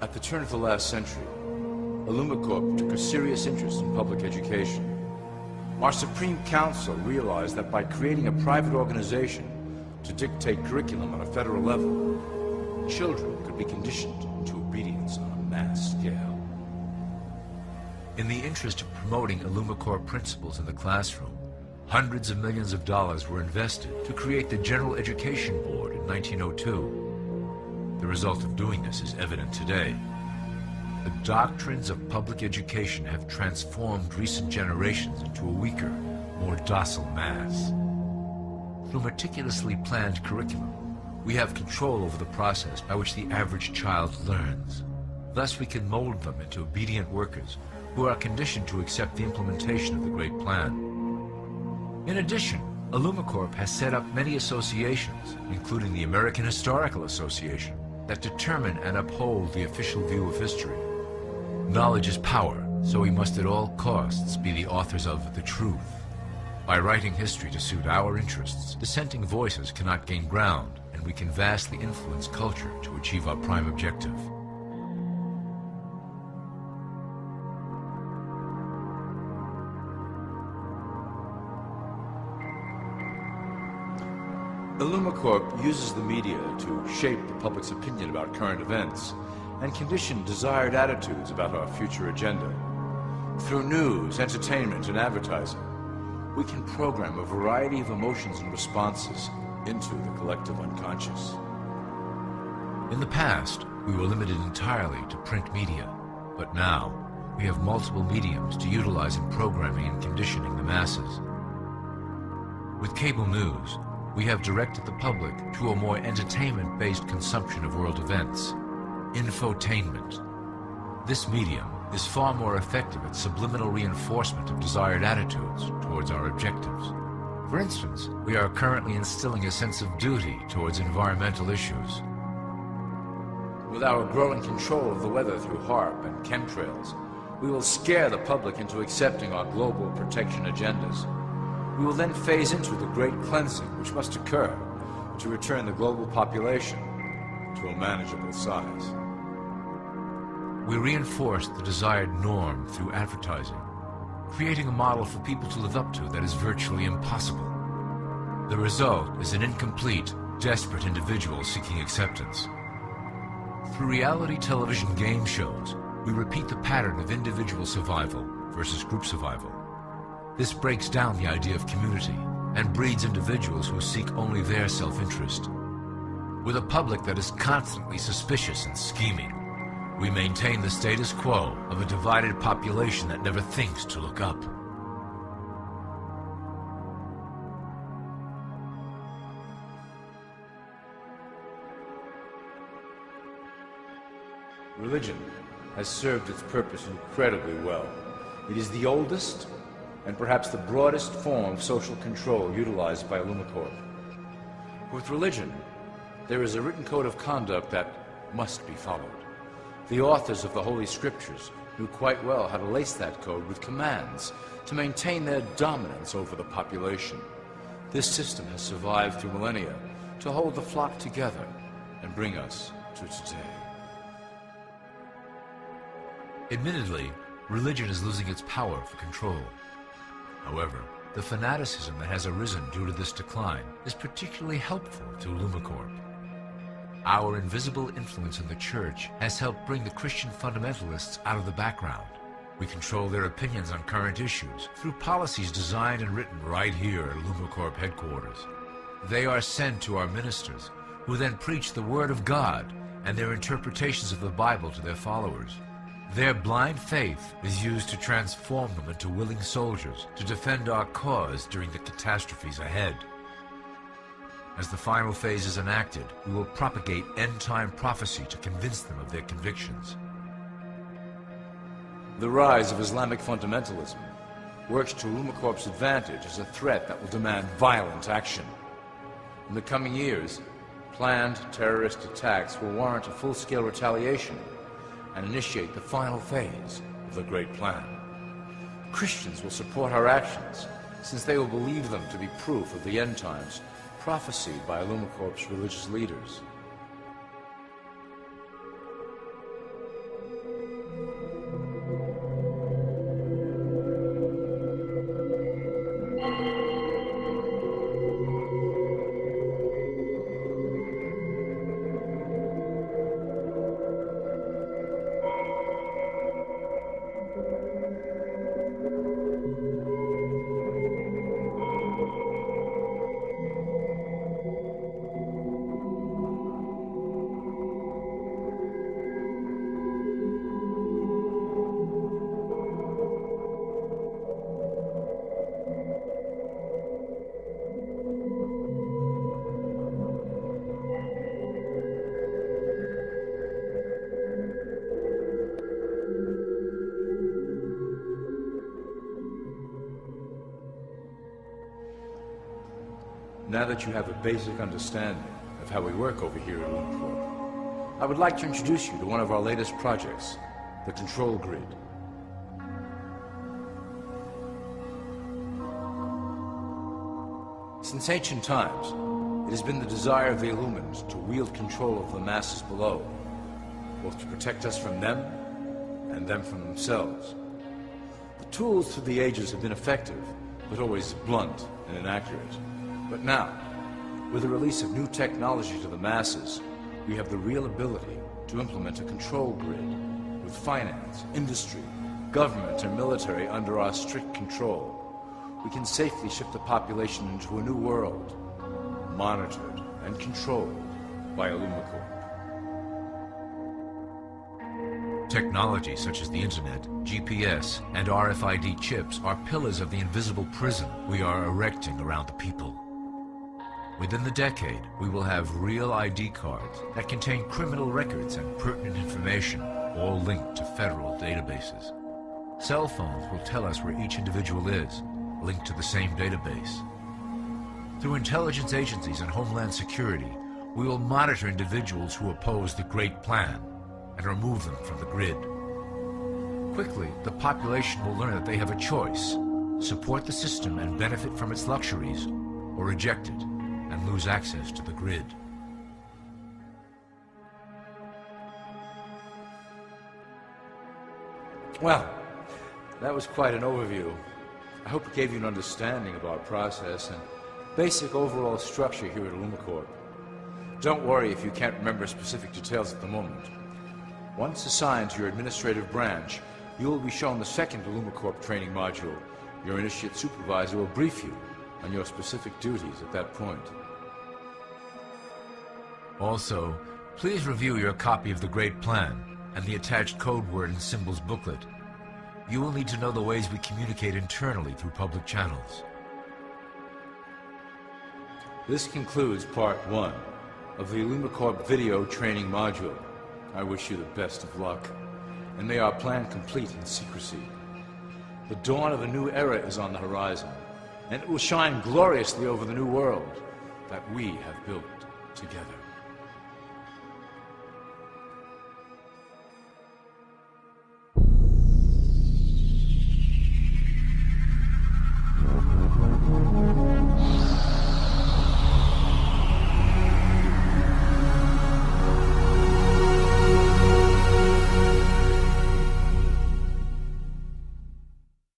At the turn of the last century, illumincorp took a serious interest in public education. Our Supreme Council realized that by creating a private organization to dictate curriculum on a federal level, children could be conditioned to obedience on a mass scale. In the interest of promoting illumincorp principles in the classroom, hundreds of millions of dollars were invested to create the General Education Board in 1902. The result of doing this is evident today. The doctrines of public education have transformed recent generations into a weaker, more docile mass. Through meticulously planned curriculum, we have control over the process by which the average child learns. Thus we can mold them into obedient workers who are conditioned to accept the implementation of the Great Plan. In addition, illumincorp has set up many associations, including the American Historical Association, that determine and uphold the official view of history. Knowledge is power, so we must at all costs be the authors of the truth. By writing history to suit our interests, dissenting voices cannot gain ground, and we can vastly influence culture to achieve our prime objective. illumincorp uses the media to shape the public's opinion about current events and condition desired attitudes about our future agenda. Through news, entertainment, and advertising, we can program a variety of emotions and responses into the collective unconscious. In the past, we were limited entirely to print media, but now we have multiple mediums to utilize in programming and conditioning the masses. With cable news, we have directed the public to a more entertainment-based consumption of world events, infotainment. This medium is far more effective at subliminal reinforcement of desired attitudes towards our objectives. For instance, we are currently instilling a sense of duty towards environmental issues. With our growing control of the weather through HAARP and chemtrails, we will scare the public into accepting our global protection agendas. We will then phase into the great cleansing which must occur to return the global population to a manageable size. We reinforce the desired norm through advertising, creating a model for people to live up to that is virtually impossible. The result is an incomplete, desperate individual seeking acceptance. Through reality television game shows, we repeat the pattern of individual survival versus group survival. This breaks down the idea of community and breeds individuals who seek only their self-interest. With a public that is constantly suspicious and scheming, we maintain the status quo of a divided population that never thinks to look up. Religion has served its purpose incredibly well. It is the oldest and perhaps the broadest form of social control utilized by illumincorp. With religion, there is a written code of conduct that must be followed. The authors of the Holy Scriptures knew quite well how to lace that code with commands to maintain their dominance over the population. This system has survived through millennia to hold the flock together and bring us to today. Admittedly, religion is losing its power for control. However, the fanaticism that has arisen due to this decline is particularly helpful to illumincorp. Our invisible influence in the Church has helped bring the Christian fundamentalists out of the background. We control their opinions on current issues through policies designed and written right here at illumincorp headquarters. They are sent to our ministers, who then preach the Word of God and their interpretations of the Bible to their followers. Their blind faith is used to transform them into willing soldiers to defend our cause during the catastrophes ahead. As the final phase is enacted, we will propagate end-time prophecy to convince them of their convictions. The rise of Islamic fundamentalism works to illumincorp's advantage as a threat that will demand violent action. In the coming years, planned terrorist attacks will warrant a full-scale retaliation and initiate the final phase of the Great Plan. Christians will support our actions, since they will believe them to be proof of the end times prophesied by illumincorp's religious leaders. Now that you have a basic understanding of how we work over here at illumincorp, I would like to introduce you to one of our latest projects, the Control Grid. Since ancient times, it has been the desire of the Illumins to wield control of the masses below, both to protect us from them and them from themselves. The tools through the ages have been effective, but always blunt and inaccurate. But now, with the release of new technology to the masses, we have the real ability to implement a control grid with finance, industry, government, and military under our strict control. We can safely shift the population into a new world, monitored and controlled by illumincorp. Technology such as the internet, GPS, and RFID chips are pillars of the invisible prison we are erecting around the people. Within the decade, we will have real ID cards that contain criminal records and pertinent information, all linked to federal databases. Cell phones will tell us where each individual is, linked to the same database. Through intelligence agencies and Homeland Security, we will monitor individuals who oppose the Great Plan and remove them from the grid. Quickly, the population will learn that they have a choice: support the system and benefit from its luxuries, or reject it and lose access to the grid. Well, that was quite an overview. I hope it gave you an understanding of our process and basic overall structure here at illumincorp. Don't worry if you can't remember specific details at the moment. Once assigned to your administrative branch, you will be shown the second illumincorp training module. Your initiate supervisor will brief you on your specific duties at that point. Also, please review your copy of the Great Plan and the attached code word and symbols booklet. You will need to know the ways we communicate internally through public channels. This concludes Part 1 of the illumincorp video training module. I wish you the best of luck, and may our plan complete in secrecy. The dawn of a new era is on the horizon, and it will shine gloriously over the new world that we have built together.